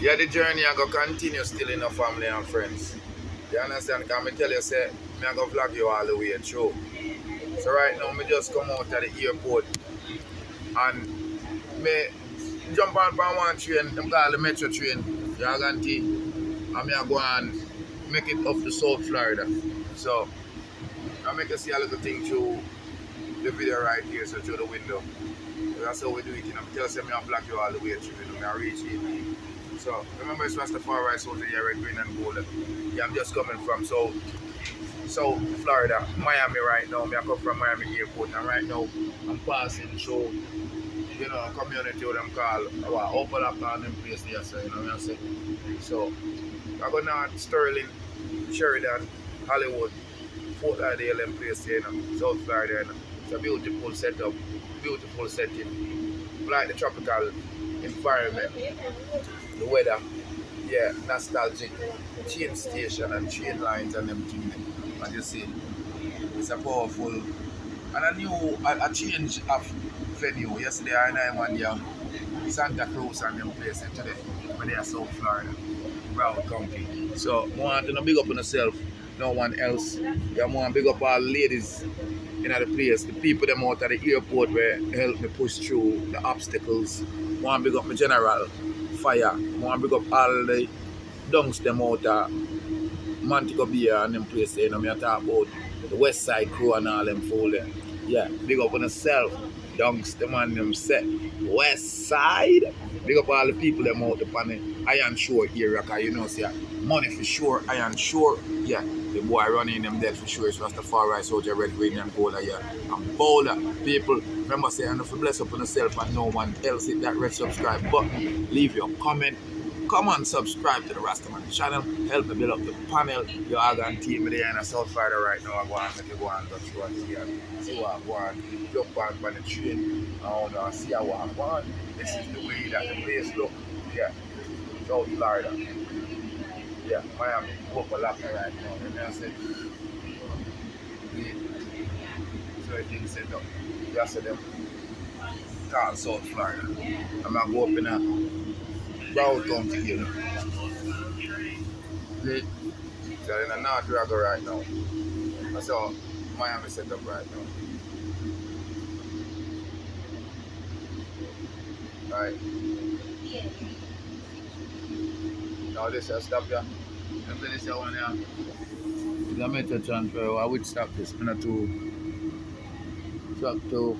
Yeah, the journey I go continue still in our family and friends. You understand? Because I tell you, say, I go vlog you all the way through. So right now, I just come out of the airport and me jump on one train, them call the metro train, you guarantee, and I go and make it up to South Florida. So I make you see a little thing through the video right here, so through the window. That's how we do it, you know. Tell us, I vlog you all the way through, you know, I reach it. So remember, it's Rasta Train, so here, red, green, and gold. Yeah, I'm just coming from South Florida, Miami right now. I come from Miami Airport, and right now I'm passing through, you know, community what them call our open up on them place there, so you know what I'm saying. So I go north Sterling, Sheridan, Hollywood, Fort Lauderdale and place there, you know, South Florida, you know. It's a beautiful setup, beautiful setting. Like the tropical environment, the weather, yeah, nostalgic, train station and train lines and everything. And you see, it's a powerful and a change of venue. Yesterday I went there, Santa Cruz and them places today, when they are South Florida, Broward County. So I want to big up on yourself, no one else. I want to big up all ladies in the place, the people them out at the airport where help me push through the obstacles. I want to big up my general, fire. I want to big up all the dunks them out at Montego Bay and them places, you know, I talk about the West Side crew and all them fool them. Yeah, big up on yourself. Dunks the man them set. West Side. Big up all the people them out upon the Iron Shore area, cause you know, see, money for sure, Iron Shore, yeah. The boy running them dead for sure. It's Rastafari, so the red, green, and gold here. And Bowler, people, remember say, and if you bless up on yourself and no one else, hit that red subscribe button, leave your comment. Come and subscribe to the Rastaman channel. Help me build up the panel. Your Argan team there in the South Florida right now. I go and make you go and touch what see what I want. Jump on the train. I see what I want. This is the way that the place look. Yeah. South Florida. Yeah, Miami. Hope a lot right now. And I said, so it didn't set up. Just said them call South Florida. I'm going to go up in a Broward County here. So in a North Drago right now. That's how Miami set up right now. Right. Now this will stop here. After this one here. It's a metro transfer. I would stop this. I'm not to stop to.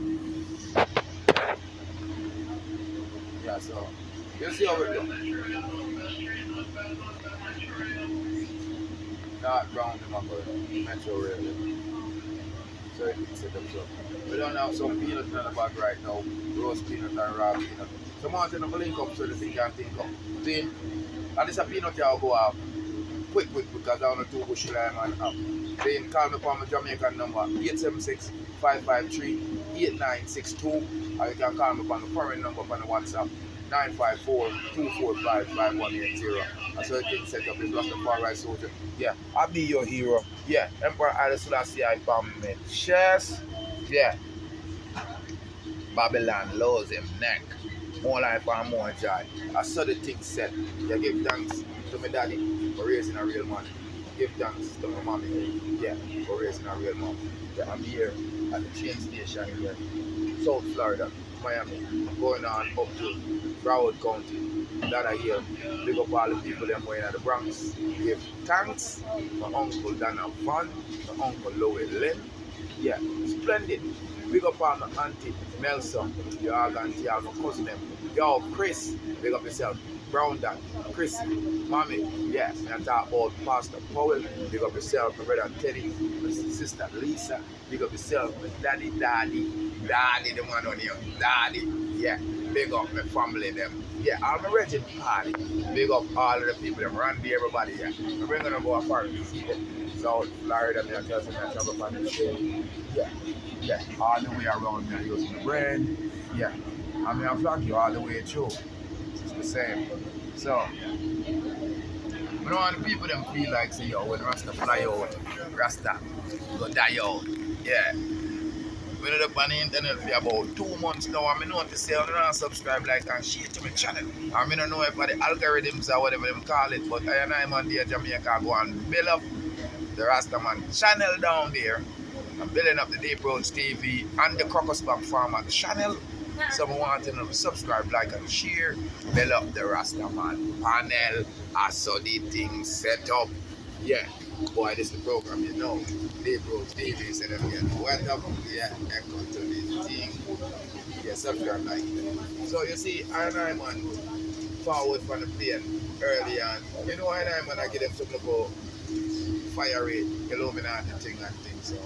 Yeah, so you see how we do. Not round the number, metro rail. So it's set up so. We don't have some peanut in the bag right now. Roast peanut and raw peanut. Someone tell them to link up so the thing can think up. See? And this a peanut I'll go out quick because I want to do bush lime and up. Then call me upon my Jamaican number 876-553-8962, or you can call me upon the foreign number on the WhatsApp 954-245-5180. That's how you can set up this Rastafari soldier. Yeah, I'll be your hero. Yeah, Emperor Haile Selassie I bomb me chest. Yeah. Babylon lows him neck. More life and more joy. I saw the thing set. Yeah, give thanks to my daddy for raising a real man. Give thanks to my mommy, yeah, for raising a real mom. Yeah, I'm here at the train station here, South Florida, Miami. I'm going on up to Broward County, Lauderhill. Big up all the people them going at the Bronx. Give thanks to Uncle Dana Van, to Uncle Louie Lynn. Yeah, splendid. Big up on my auntie Melsa, your auntie, my cousin them. Yo, Chris, big up yourself. Brown Dad, Chris, Mommy, yes, and I talk about Pastor Powell, big up yourself, my brother Teddy, my sister Lisa, big up yourself, my daddy, the man on here, daddy, yeah, big up my family them. Yeah, all my Regent party, big up all of the people them, Randy, everybody, yeah. We're gonna go far to see them. South Florida, me and cousin, I travel on the train, yeah, all the way around me, I use my brain, yeah. I mean, I vlog you all the way through. It's the same. So, we don't want the people them feel like, say, yo, when Rasta fly out, Rasta go die out. Yeah. been on the internet for about 2 months now, and I notice say I don't subscribe, like, and share to my channel. I don't know if the algorithms or whatever them call it, but I and I'm on there Jamaica go and build up the Rastaman channel down there. I'm building up the Deep Roads TV and the Crocus Back Farmer channel. So I want to subscribe, like, and share. Build up the Rastaman panel. I saw the thing set up. Yeah, boy, this is the program, you know. Deep Roads TV set up again. Went up, yeah, echo to this thing. Yeah, subscribe, like. So you see, I'm on forward from the plane early on. You know, I'm when I get them something about fire rate, Illuminati thing and thing. So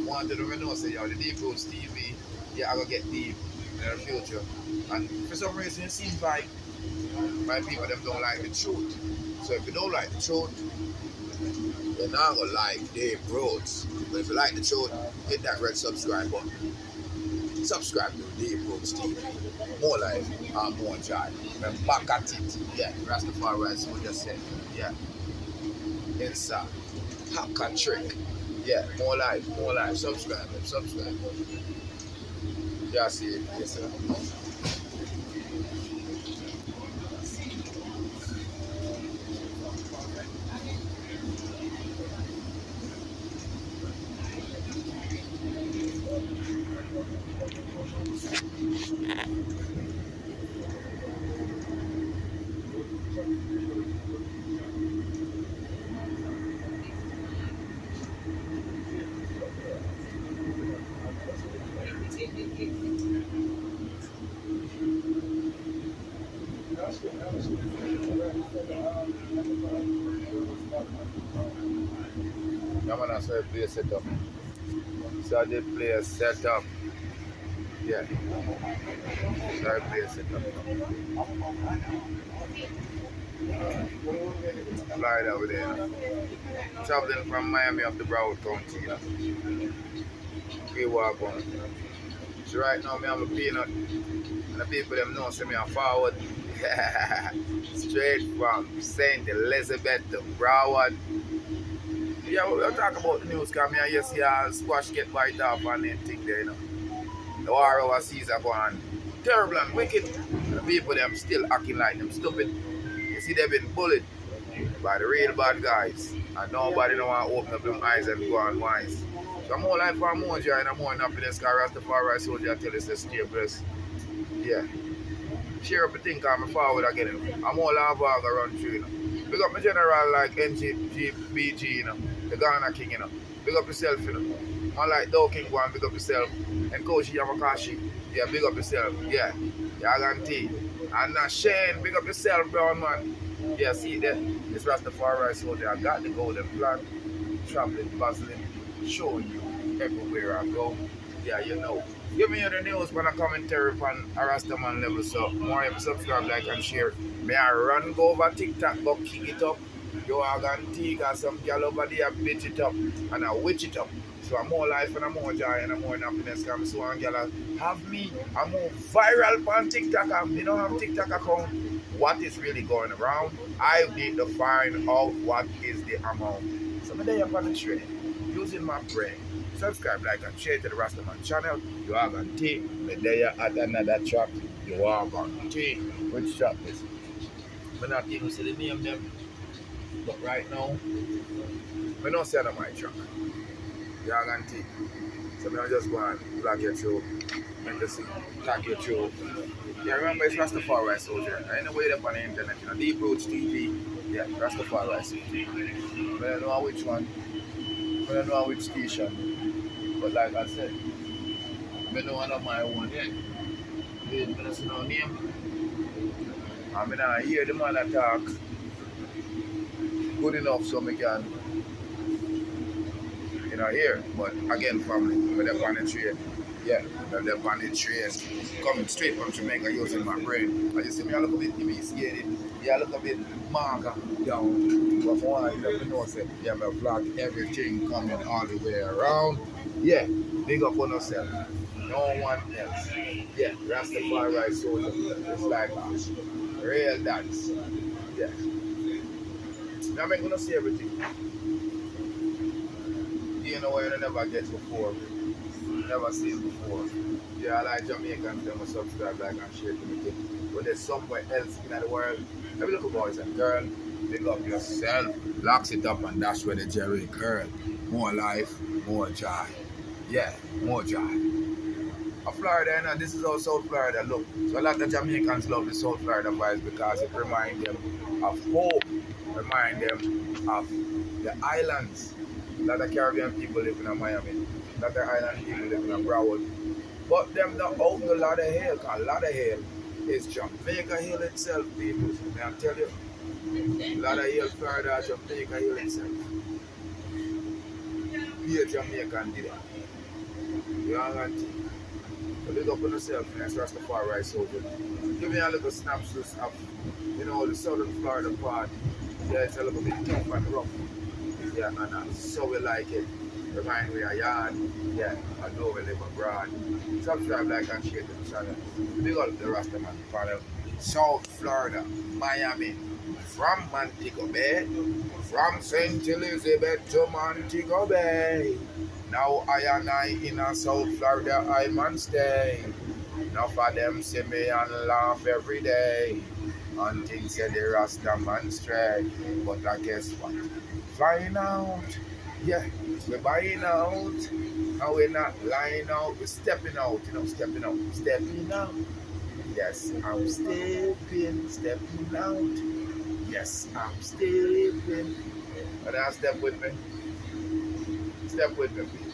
wanted to know, say, yo, the Deep Roads TV, yeah, I gonna get deep in the future. And for some reason, it seems like my people them don't like the truth. So if you don't like the truth, you're not gonna like Deep Roads. But if you like the truth, hit that red subscribe button. Subscribe to Deep Roads TV. More life and more joy. And back at it. Yeah, Rastafari, so just said. Yeah. Inside. Hack and trick. Yeah, more life, subscribe. Yeah, see it. Yes, sir. Yeah, man, I saw a play set up. So they play a setup. Yeah. So I play a setup. Fly over there. Traveling from Miami up to Broward County. We walk on. So right now, I have a peanut. And the people them know say me a forward. Straight from St. Elizabeth to Broward. Yeah, we'll talk about the news because I hear see squash get bite off and anything there, you know. The war overseas are going terrible and wicked. And the people them still acting like them stupid. You see they've been bullied by the real bad guys. And nobody don't want to open up them eyes and go on wise. So more life for more joy and more happiness because Rastafari soldier tell us to stay blessed. Yeah. Share up the thing because I'm forward again. I'm all over run through, you know. Big up my general like NGBG, you know. The Ghana King, you know. Big up yourself, you know. Man like Dow King one, big up yourself. And Koshi Yamakashi, yeah, big up yourself. Yeah. Yaganti. And Shane, big up yourself, brown man. Yeah, see there. It's Rastafari soldier. I got the golden plan. Traveling, bustling, showing you everywhere I go. Yeah, you know. Give me the news when I commentary on a Rastaman level. So more if you subscribe, like and share. May I run go over TikTok, go kick it up. You are going to take some girl over there, bitch it up, and I witch it up. So I'm more life and I'm more joy and I'm more happiness. Because so one girl have me, I'm more viral on TikTok. I don't have TikTok account. What is really going around? I need to find out what is the amount. So I'm there on the train, using my brain. Subscribe, like, and share to the Rastaman channel. You are going to take me there at another track. You are going to take which track is. I'm not even see the name them. But right now, I don't see on my track. You are going to take. So I'm just going to flag you through. And just tag you through. Yeah, remember it's Rastafari soldier. I ain't way up on the internet. You know, Deep Roads TV. Yeah, Rastafari soldier. I don't know which one. I don't know which station. But like I said, I don't know my own yet. I don't see no name. I mean, I hear the man talk good enough so I can, you know, hear. But again, family, with the on the train, yeah, with the on the train, coming straight from Jamaica using my brain. But you see me a little bit emaciated, yeah, a little bit marker down. But for one, you know, say, yeah, my vlog, everything coming all the way around. Yeah, big up on yourself. No one else. Yeah, Rastafari soldier. It's like real dance. Yeah. Now I'm gonna see everything. You know what you never get before. never seen before. Yeah, like Jamaicans, them will subscribe, like, and share to me. But there's somewhere else in the world. Every little boys and girl, big up yourself, locks it up, and that's where the Jerry curl. More life, more joy. Yeah, more joy. Florida, you know, this is how South Florida look. So a lot of Jamaicans love the South Florida vibes because it reminds them of hope, remind them of the islands. A lot of Caribbean people live in Miami. A lot of island people live in Broward. But them not out the Lauderhill, because Lauderhill is Jamaica Hill itself, people. May I tell you? Lauderhill, Florida, Jamaica Hill itself. Here Jamaican did it. You know, so big up on yourself, next Rastafari soldier. Give me a little snapshot of, you know, the southern Florida part. Yeah, it's a little bit tough and rough. Yeah, and so we like it. Remind me of yard. Yeah, I know we live abroad. Subscribe, like, and share to the channel. Big up the Rastaman panel. South Florida, Miami. From Montego Bay, from St. Elizabeth to Montego Bay. Now I in a South Florida, I man stay. Now for them see me and laugh every day. And things say the Rasta man stray. But I guess what? Flying out. Yeah, we're buying out. And we're not lying out, we're stepping out, you know, stepping out. Stepping out. Yes, I'm stepping out. Yes, I'm stepping. And now step with me. Step with me, please.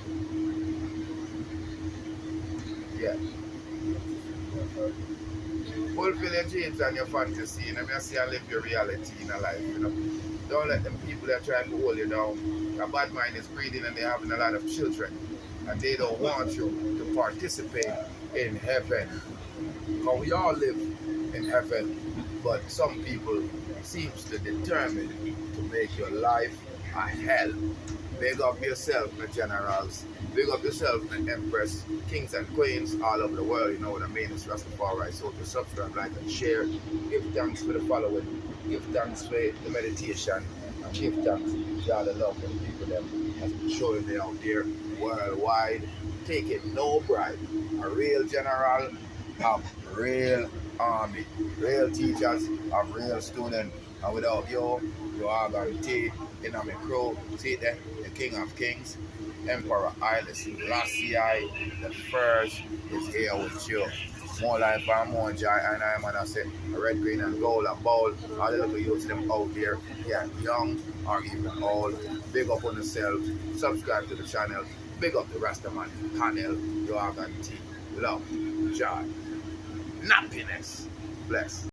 Yeah. Fulfill your dreams and your fantasy. You know, I see and live your reality in a life, you know. Don't let them people that try to hold you down. A bad mind is breeding and they're having a lot of children. And they don't want you to participate in heaven. Because we all live in heaven. But some people seems to determine to make your life a hell. Big up yourself, my generals. Big up yourself, my empress, kings and queens all over the world. You know what I mean? It's Rastafari. So to subscribe, like, and share. Give thanks for the following. Give thanks for the meditation. And give thanks for all the love for the people that has been showing me out there worldwide. Taking no bribe. A real general of real army. Real teachers of real students. And without you are going to take in my crew. See there, the King of Kings, Emperor Haile Selassie the first is here with you. More life and more joy, and I'm gonna say red, green, and gold, and bowl. All the little youths them out there, yeah, young or even old. Big up on yourself, subscribe to the channel, big up the Rastaman panel, you are going to love, joy, happiness, bless.